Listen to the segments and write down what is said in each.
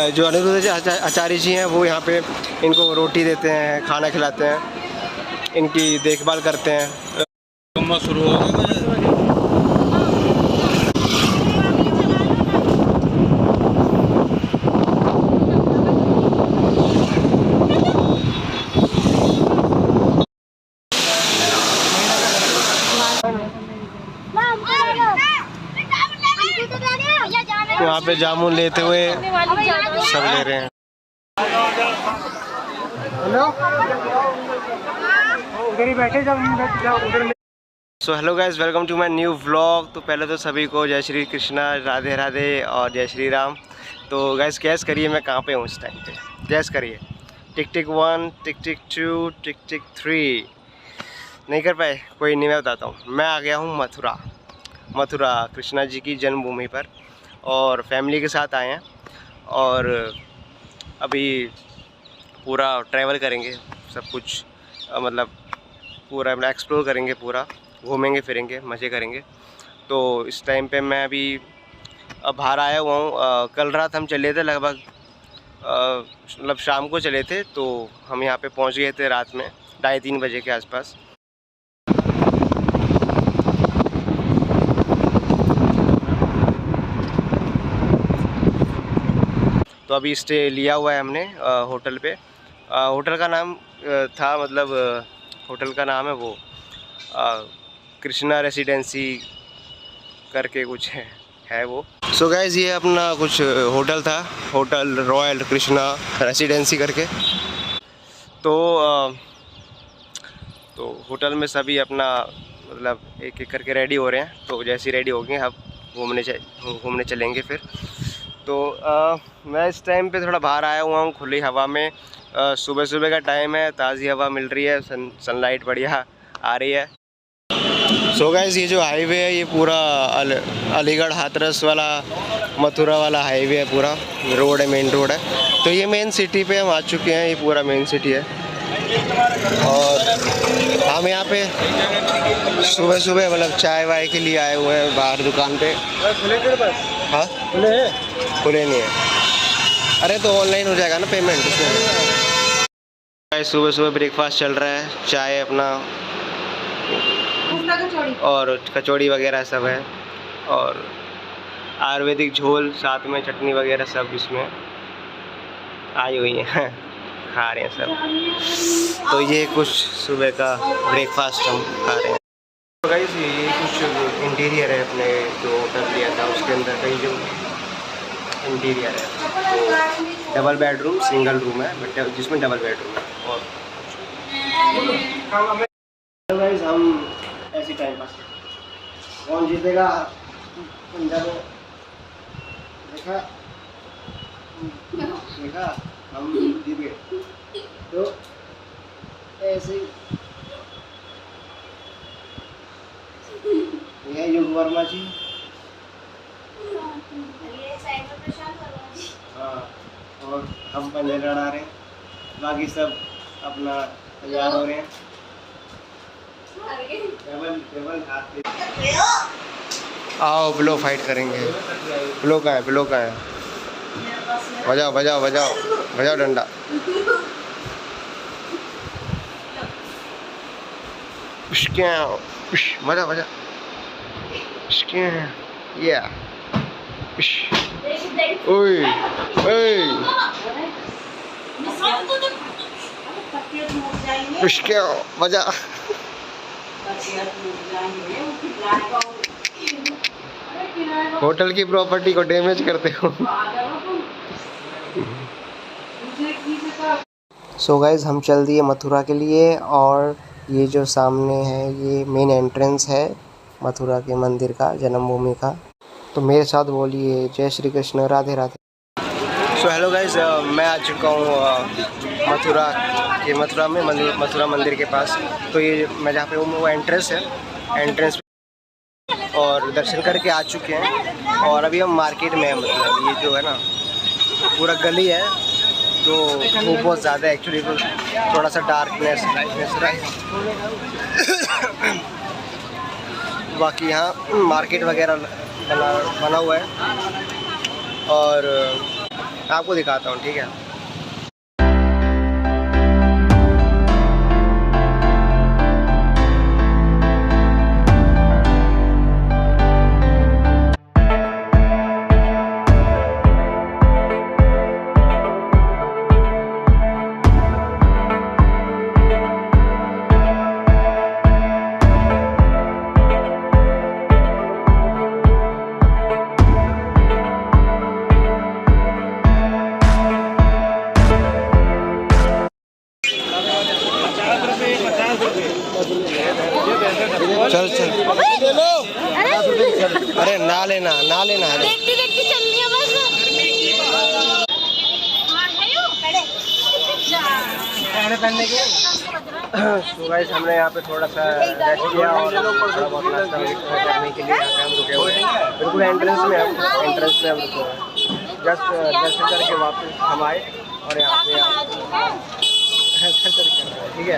जो अनिरुद्ध आचार्य जी हैं वो यहाँ पे इनको रोटी देते हैं, खाना खिलाते हैं, इनकी देखभाल करते हैं। शुरू हो गया। वहाँ पे जामुन लेते हुए सब ले रहे हैं। उधर ही बैठे जाओ। So hello guys, welcome to my new vlog. तो पहले तो सभी को जय श्री कृष्णा, राधे राधे और जय श्री राम। तो गाइस गैस करिए मैं कहाँ पे हूँ इस टाइम पे, गैस करिए। टिक टिक 1, टिक टिक 2, टिक टिक 3। नहीं कर पाए, कोई नहीं, मैं बताता हूँ। मैं आ गया हूँ मथुरा कृष्णा जी की जन्मभूमि पर, और फैमिली के साथ आए हैं। और अभी पूरा ट्रैवल करेंगे, सब कुछ मतलब पूरा एक्सप्लोर करेंगे, पूरा घूमेंगे फिरेंगे, मज़े करेंगे। तो इस टाइम पे मैं अभी बाहर आया हुआ हूँ। कल रात हम चले थे लगभग मतलब शाम को चले थे, तो हम यहाँ पे पहुँच गए थे रात में 2:30-3 बजे के आसपास। तो अभी स्टे लिया हुआ है हमने होटल पे। होटल का नाम था, मतलब होटल का नाम है वो कृष्णा रेसिडेंसी करके कुछ है वो। सो गाइज ये अपना कुछ होटल था, होटल रॉयल कृष्णा रेसिडेंसी करके। तो होटल में सभी अपना मतलब एक एक करके रेडी हो रहे हैं। तो जैसे ही रेडी हो गए अब घूमने चलेंगे फिर। तो मैं इस टाइम पे थोड़ा बाहर आया हुआ हूँ खुली हवा में। सुबह सुबह का टाइम है, ताज़ी हवा मिल रही है, सनलाइट बढ़िया आ रही है। सो गाइस ये जो हाईवे है ये पूरा अलीगढ़ हाथरस वाला मथुरा वाला हाईवे है, पूरा रोड है, मेन रोड है। तो ये मेन सिटी पे हम आ चुके हैं, ये पूरा मेन सिटी है। और हम यहाँ पे सुबह सुबह मतलब चाय वाय के लिए आए हुए हैं बाहर दुकान पे। हाँ खुले नहीं है। अरे तो ऑनलाइन हो जाएगा ना पेमेंट उसमें। सुबह सुबह ब्रेकफास्ट चल रहा है, चाय अपना और कचौड़ी वगैरह सब है, और आयुर्वेदिक झोल साथ में चटनी वगैरह सब इसमें आई हुई है। खा रहे हैं सब। तो ये कुछ सुबह का ब्रेकफास्ट हम खा रहे हैं। तो गाइस ये कुछ इंटीरियर है अपने जो होटल लिया था उसके अंदर कई जो इंटीरियर है। तो डबल बेडरूम सिंगल रूम है, बट जिसमें डबल बेडरूम है। और गाइस हम ऐसी टाइम पास कौन जीतेगा पंजाब में देखा हम जीत गए। तो ऐसे ये युग वर्मा जी, हाँ, और हम पंजे लड़ा रहे हैं, बाकी सब अपना तैयार हो रहे हैं। आओ ब्लो फाइट करेंगे। ब्लो कहाँ है, ब्लो कहाँ है? बजाओ बजाओ बजाओ बजाओ डंडा। बजा बजा या ओए ओए बजा। होटल की प्रॉपर्टी को डैमेज करते हो। सो गाइज हम चल दिए मथुरा के लिए, और ये जो सामने है ये मेन एंट्रेंस है मथुरा के मंदिर का, जन्मभूमि का। तो मेरे साथ बोलिए जय श्री कृष्ण, राधे राधे। सो हेलो गाइज, मैं आ चुका हूँ मथुरा में मथुरा मंदिर के पास। तो ये मैं जहाँ पे हूँ वो एंट्रेंस है, एंट्रेंस और दर्शन करके आ चुके हैं। और अभी हम मार्केट में हैं, मतलब ये जो है ना पूरा गली है, तो वो बहुत ज़्यादा है एक्चुअली, तो थोड़ा सा डार्कनेस है। बाकी यहाँ मार्केट वगैरह बना हुआ है। और आपको दिखाता हूँ, ठीक है। चल चल, अरे ना लेना ना लेना, देखती देखती चलनी है बस। तो गाइस हमने यहाँ पे थोड़ा सा रेस्ट किया और थोड़ा बहुत नाश्ता करने के लिए यहाँ पे हम रुके हुए हैं। बिल्कुल एंट्रेंस में हम रुके हुए हैं। जस्ट दर्शन करके वापस हम आए और यहाँ पे ठीक है।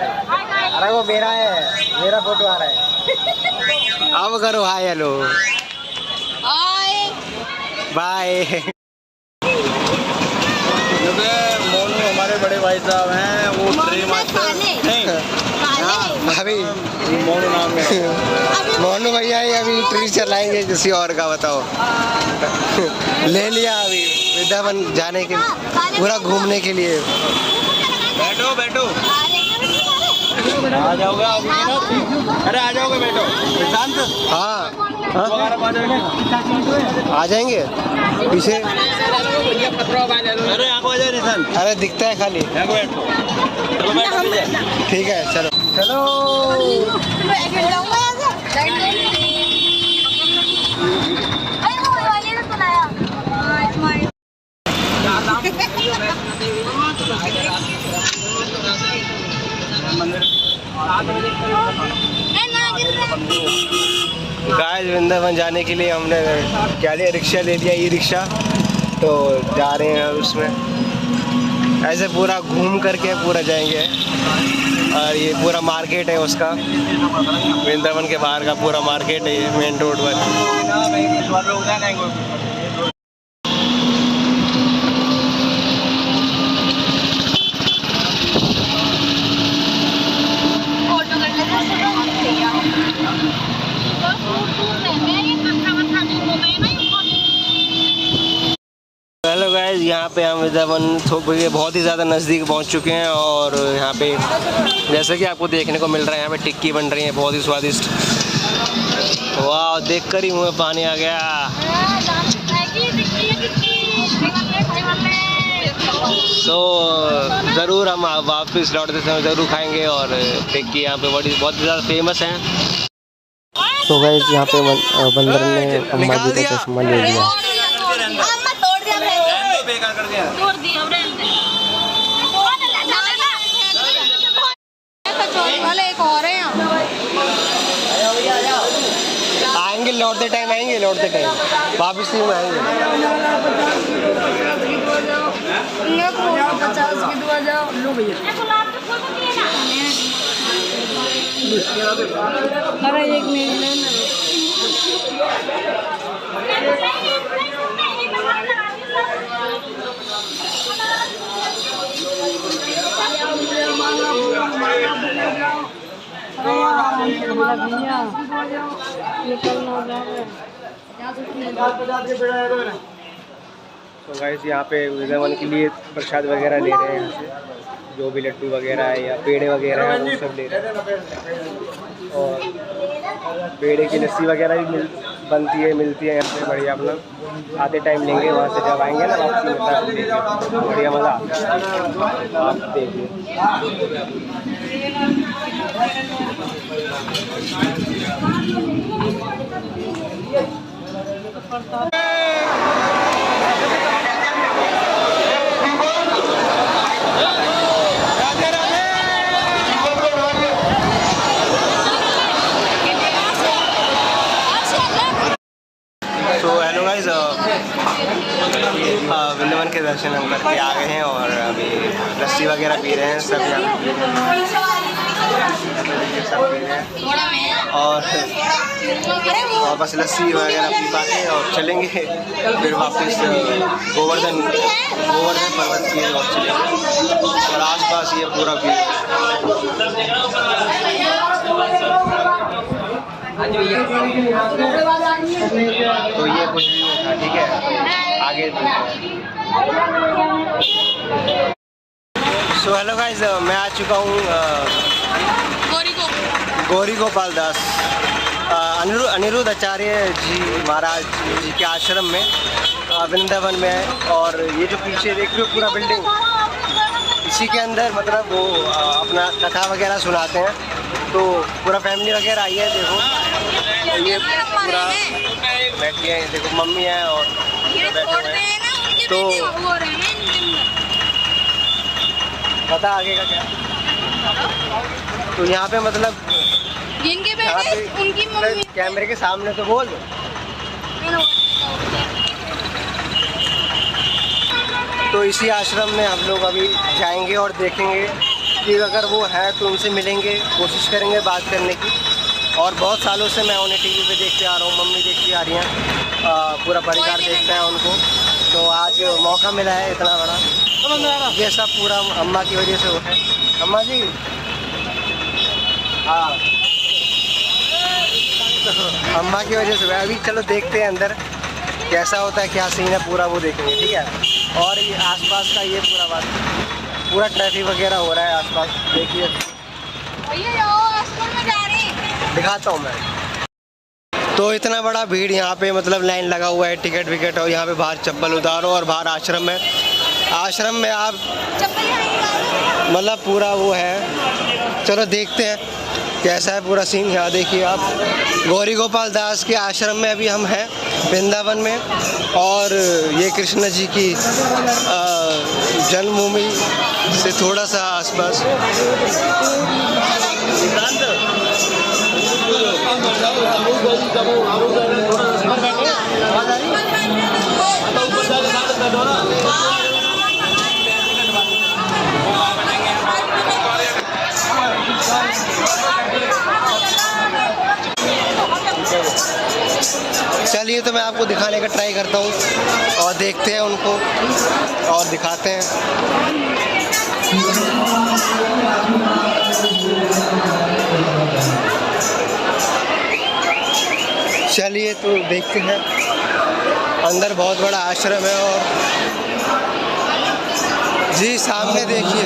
अरे वो मेरा है, मेरा फोटो आ रहा है। अब करो हाय हेलो बाय। मोनू हमारे बड़े भाई साहब हैं, वो ट्री मास्टर नहीं अभी मोनू नाम है। मोनू भैया ही अभी ट्री चलाएंगे किसी और का, बताओ। ले लिया अभी वृंदावन जाने के पूरा घूमने के लिए। बैठो बैठो, आ जाओगे अभी ना? अरे आ जाओगे, बैठो शांत। हाँ आ जाएंगे पीछे। अरे आगे आ जाओ निशान। अरे दिखता है खाली। ठीक है चलो चलो। गाइस वृंदावन जाने के लिए हमने क्या लिया, रिक्शा ले लिया, ई रिक्शा। तो जा रहे हैं उसमें, ऐसे पूरा घूम करके पूरा जाएंगे। और ये पूरा मार्केट है उसका, वृंदावन के बाहर का पूरा मार्केट है ये, मेन रोड पर। हेलो गाइस, यहाँ पे हम वृंदावन बहुत ही ज़्यादा नज़दीक पहुँच चुके हैं। और यहाँ पे जैसे कि आपको देखने को मिल रहा है, यहाँ पे टिक्की बन रही है बहुत ही स्वादिष्ट। वाह, देख कर ही मुँह में पानी आ गया। तो ज़रूर हम वापस लौटते समय ज़रूर खाएंगे। और टिक्की यहाँ पे बहुत ज़्यादा फेमस है। तो गाइस यहाँ पे बंदर ने अम्मा जी का चश्मा ले लिया। आएंगे लौटते टाइम, आएंगे लौटते टाइम, वापस ही में आएंगे। 50 की दुआ जाओ लो भैया। अरे एक मिनट तो गाइस यहाँ पे वृंदावन के लिए प्रसाद वगैरह ले रहे हैं यहाँ से, जो भी लड्डू वगैरह है या पेड़े वगैरह है वो सब ले रहे हैं। और पेड़े की लस्सी वगैरह भी बनती है, मिलती है यहाँ पे बढ़िया। अपना आते टाइम लेंगे, वहाँ से जब आएंगे ना वापसी में बढ़िया मज़ा आता है। आप देखिए वृंदावन के दर्शन हम करके आ गए हैं और अभी लस्सी वगैरह पी रहे हैं सब यहाँ। और और बस लस्सी वगैरह पी पाते हैं और चलेंगे फिर वापस गोवर्धन पर्वत की ओर चलेंगे। और आसपास ये पूरा व्यू तो ये कुछ व्यू था, ठीक है आगे। सो हेलो गाइस, मैं आ चुका हूँ गौरी गोपाल दास अनिरुद्ध आचार्य जी महाराज जी के आश्रम में वृंदावन में। और ये जो पीछे देख रहे हो पूरा बिल्डिंग, इसी के अंदर मतलब वो अपना कथा वगैरह सुनाते हैं। तो पूरा फैमिली वगैरह आई है, देखो ये पूरा बैठी है, देखो मम्मी है और बैठे हुए हैं। तो पता आगे का क्या, तो यहाँ पे मतलब जिनके बेटे उनकी मम्मी कैमरे के सामने तो बोल दो। तो इसी आश्रम में हम लोग अभी जाएंगे और देखेंगे कि अगर वो है तो उनसे मिलेंगे, कोशिश करेंगे बात करने की। और बहुत सालों से मैं उन्हें टीवी पे देखते आ रहा हूँ, मम्मी देखती आ रही हैं, पूरा परिवार देखता है उनको। तो आज मौका मिला है इतना बड़ा, ये सब पूरा अम्मा की वजह से होता है। अम्मा जी हाँ, तो अम्मा की वजह से अभी चलो देखते हैं अंदर कैसा होता है, क्या सीन है पूरा वो देखेंगे, ठीक है। और ये आसपास का ये पूरा बात, पूरा ट्रैफिक वगैरह हो रहा है आसपास, देखिए दिखाता हूँ मैं। तो इतना बड़ा भीड़ यहाँ पे मतलब लाइन लगा हुआ है, टिकट विकेट, और यहाँ पे बाहर चप्पल उतारो और बाहर आश्रम में आप मतलब पूरा वो है। चलो देखते हैं कैसा है पूरा सीन। यहाँ देखिए आप, गौरी गोपाल दास के आश्रम में अभी हम हैं वृंदावन में। और ये कृष्ण जी की जन्मभूमि से थोड़ा सा आसपास। चलिए तो मैं आपको दिखाने का ट्राई करता हूँ और देखते हैं उनको और दिखाते हैं। चलिए तो देखते हैं, अंदर बहुत बड़ा आश्रम है। और जी सामने देखिए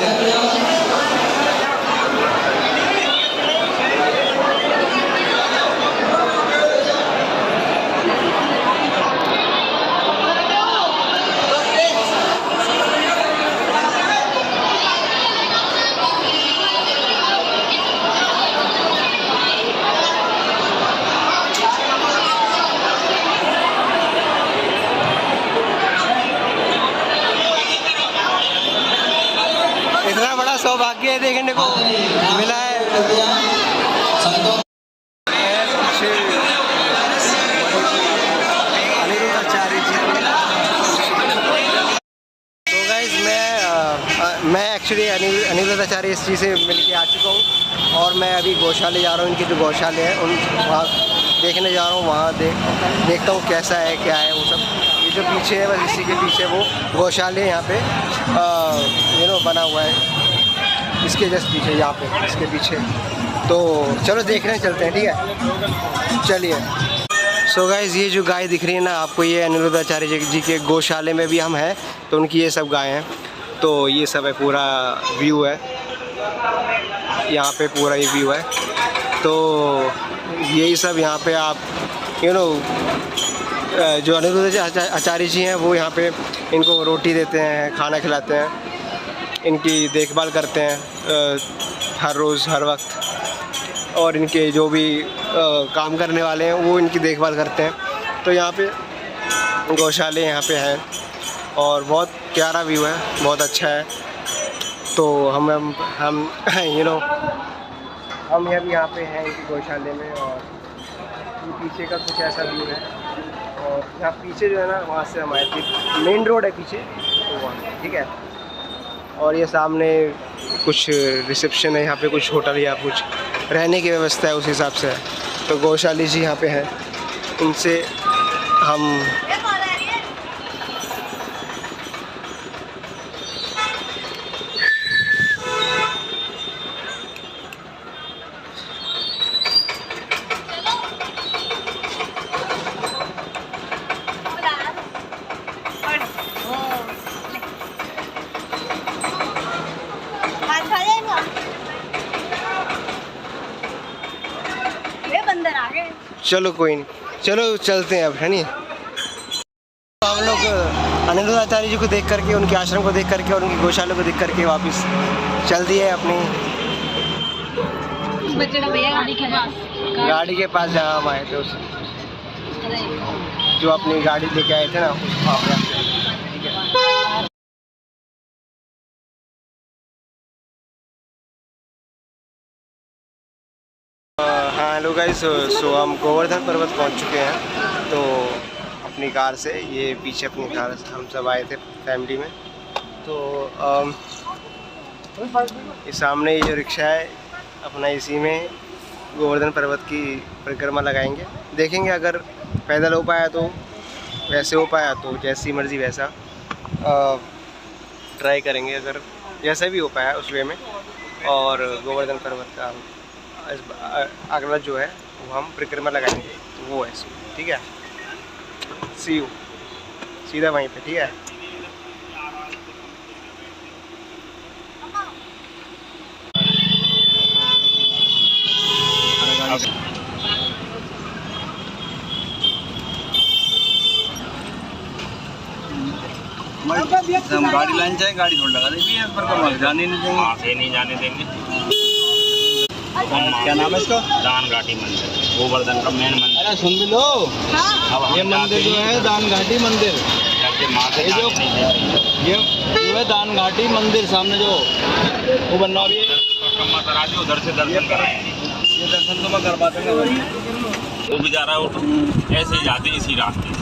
सौभाग्य है देखने को मिला है। अनिरुद्ध आचार्य जी। तो गाइस मैं एक्चुअली अनिरुद्ध आचार्य जी से मिलके आ चुका हूँ और मैं अभी गौशाले जा रहा हूँ। इनकी जो गौशाले है उन वहाँ देखने जा रहा हूँ, वहाँ देखता हूँ कैसा है क्या है वो सब। ये जो पीछे है बस इसी के पीछे वो गौशाले यहाँ पे बना हुआ है, इसके जस्ट पीछे, यहाँ पे इसके पीछे। तो चलो देखने चलते हैं, ठीक है चलिए। सो गाइस ये जो गाय दिख रही है ना आपको, ये अनिरुद्ध आचार्य जी के गौशाले में भी हम हैं, तो उनकी ये सब गाय हैं। तो ये सब है, पूरा व्यू है यहाँ पे, पूरा ये व्यू है। तो यही सब यहाँ पे आप जो अनिरुद्ध आचार्य जी हैं वो यहाँ पे इनको रोटी देते हैं, खाना खिलाते हैं, इनकी देखभाल करते हैं हर रोज़ हर वक्त। और इनके जो भी काम करने वाले हैं वो इनकी देखभाल करते हैं। तो यहाँ पे गौशाले यहाँ पे हैं और बहुत प्यारा व्यू है, बहुत अच्छा है। तो हम अभी यहाँ पे हैं इनकी गौशाले में। और पीछे का कुछ ऐसा व्यू है। और यहाँ पीछे जो है ना, वहाँ से हमारे मेन रोड है पीछे, तो वहाँ ठीक है। और ये सामने कुछ रिसेप्शन है, यहाँ पे कुछ होटल या कुछ रहने की व्यवस्था है, उस हिसाब से है। तो गौशाली जी यहाँ पे है, उनसे हम बंदर आ गए। चलो कोई नहीं, चलो चलते हैं अब, है नहीं। तो हम लोग अनिरुद्धाचार्य जी को देख करके, उनके आश्रम को देख करके और उनकी गौशाला को देख करके वापस चल दिए अपनी गाड़ी के पास जहाँ हम आए थे, उस जो अपनी गाड़ी लेके आए थे ना वहाँ पे। ठीक है, हाँ हेलो गाइस, सो हम गोवर्धन पर्वत पहुँच चुके हैं। तो अपनी कार से, ये पीछे अपनी कार से हम सब आए थे फैमिली में। तो ये सामने ये जो रिक्शा है अपना, इसी में गोवर्धन पर्वत की परिक्रमा लगाएंगे। देखेंगे अगर पैदल हो पाया तो, वैसे हो पाया तो जैसी मर्ज़ी वैसा ट्राई करेंगे, अगर जैसा भी हो पाया उस वे में। और गोवर्धन पर्वत का अगला जो है वो हम परिक्रमा लगाएंगे, तो वो है इसमें। ठीक है, सी यू सीधा वहीं पे। ठीक है, हम गाड़ी लाइन जाए, गाड़ी थोड़ी लगा देंगे पर कम जाने नहीं देंगे। वहाँ से नहीं जाने देंगे। क्या नाम है इसका? दान घाटी मंदिर, गोवर्धन का मेन मंदिर। अरे सुन भी लो, ये मंदिर जो है दान घाटी मंदिर, ये जो है दान घाटी मंदिर सामने जो वो बन रहा है, ये उधर से दर्शन करें, ये दर्शन तो मैं करवा दूंगा। वो भी जा रहा है, वो तो ऐसे ही जाते इसी रास्ते से।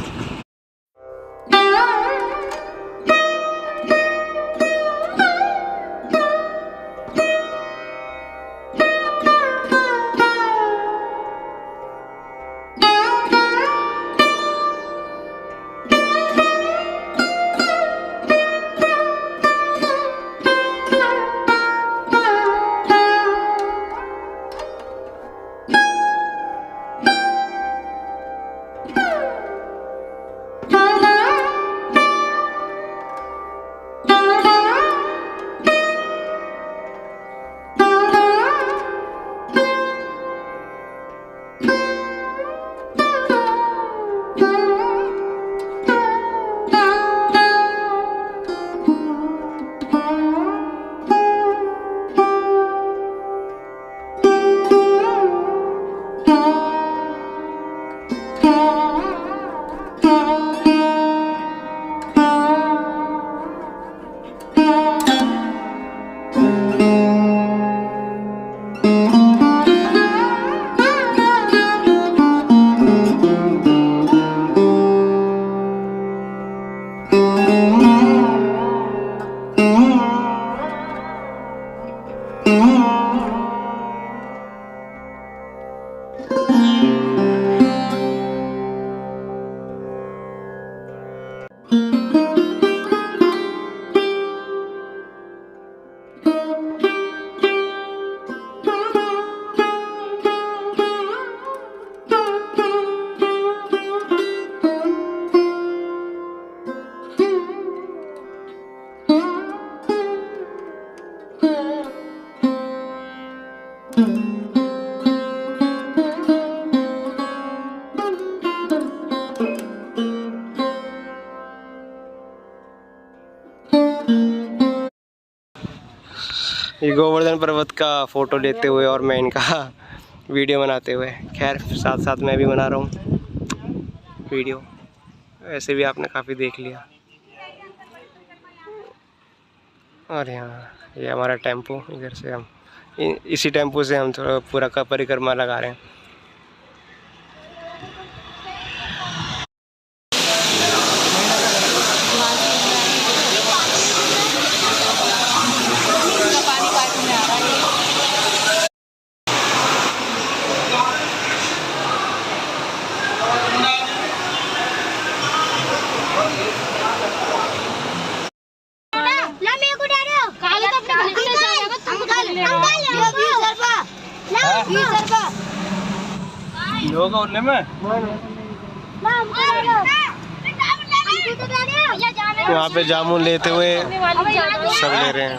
ये गोवर्धन पर्वत का फ़ोटो लेते हुए और मैं इनका वीडियो बनाते हुए, खैर साथ साथ मैं भी बना रहा हूँ वीडियो। ऐसे भी आपने काफ़ी देख लिया। और यहाँ ये हमारा टेम्पो, इधर से हम इसी टेम्पो से हम थोड़ा पूरा का परिक्रमा लगा रहे हैं। होगा उनने में। यहाँ पे जामुन लेते हुए सब ले रहे हैं।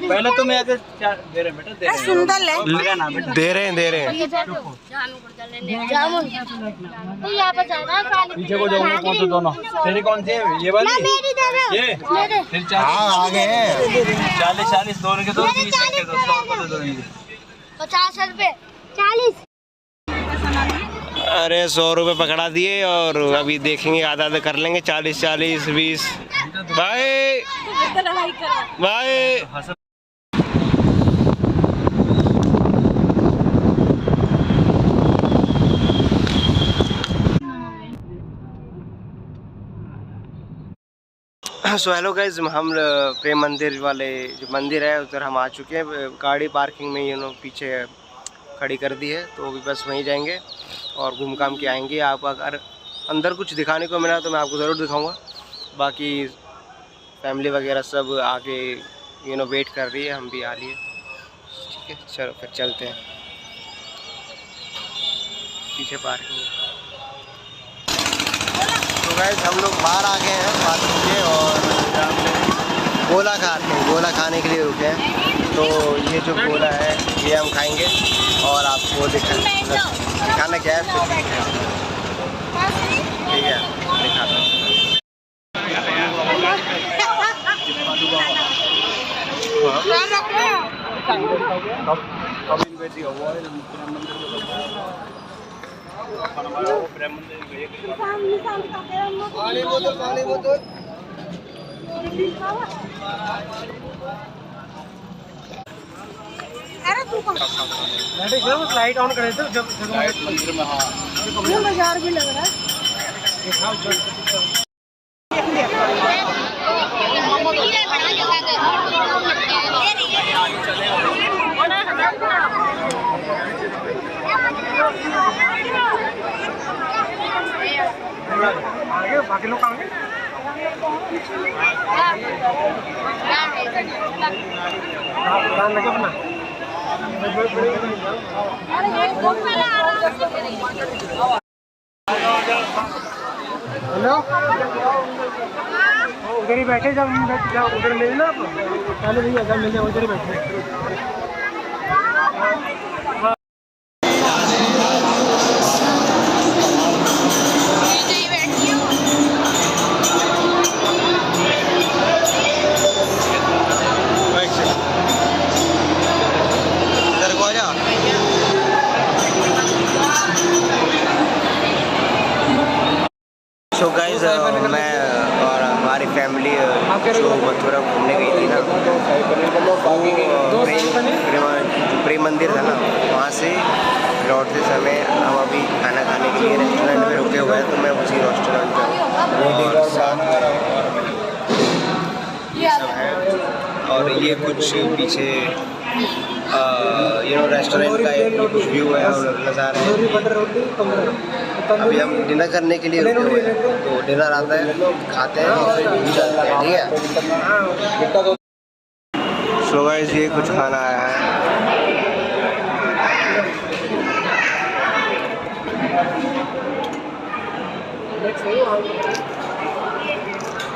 पहले तो मैं आके दे रहे बेटा, दे रहे हैं। पीछे को जाऊंगा कौन से दोनों? तेरी कौन सी है? ये वाली? ये? फिर 40 दोनों के दो, 30 के दो, 100 को दो। 50 रुपए 40। अरे 100 रुपये पकड़ा दिए और अभी देखेंगे, आधा आधा कर लेंगे। 40 20। Bye bye. So hello guys, हम प्रेम मंदिर वाले जो मंदिर है उधर हम आ चुके हैं। गाड़ी पार्किंग में पीछे खड़ी कर दी है, तो अभी बस वहीं जाएंगे और घूम घाम के आएंगे। आप अगर अंदर कुछ दिखाने को मिला तो मैं आपको ज़रूर दिखाऊंगा। बाकी फैमिली वगैरह सब आगे वेट कर रही है, हम भी आ लिए। ठीक है, चलो फिर चलते हैं। पीछे पार्किंग है। तो गाइस हम लोग बाहर आ गए हैं पार्किंग के और गोला खाने के लिए रुके हैं। तो ये जो गोला है ये हम खाएंगे और आपको दिखाना क्या है, ठीक है दिखाता हूँ। पानी बोतल लाइट ऑन करे तो जब मंदिर में। हाँ बाजार भी लग रहा है। बाकी लोग आएंगे। हेलो, उधर ही बैठे, जब उधर मिले ना पहले भैया, जब मिले उधर ही बैठे। तो गाइस मैं और हमारी फैमिली जो मथुरा घूमने गई थी ना, प्रेम मंदिर था ना, वहाँ से लौटते समय हम अभी खाना खाने के लिए रेस्टोरेंट में रुके हुए हैं। तो मैं उसी रेस्टोरेंट का सब है और ये कुछ पीछे रेस्टोरेंट का एक कुछ व्यू है और नज़ारा है। अभी हम डिनर करने के लिए रुके हुए हैं, तो डिनर आता है, खाते हैं और फिर चलते हैं, ठीक है। सो गाइस ये कुछ खाना आया है।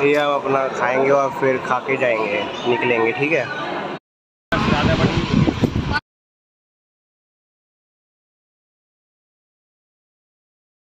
ये हम अपना खाएंगे और फिर खा के जाएंगे, निकलेंगे, ठीक है।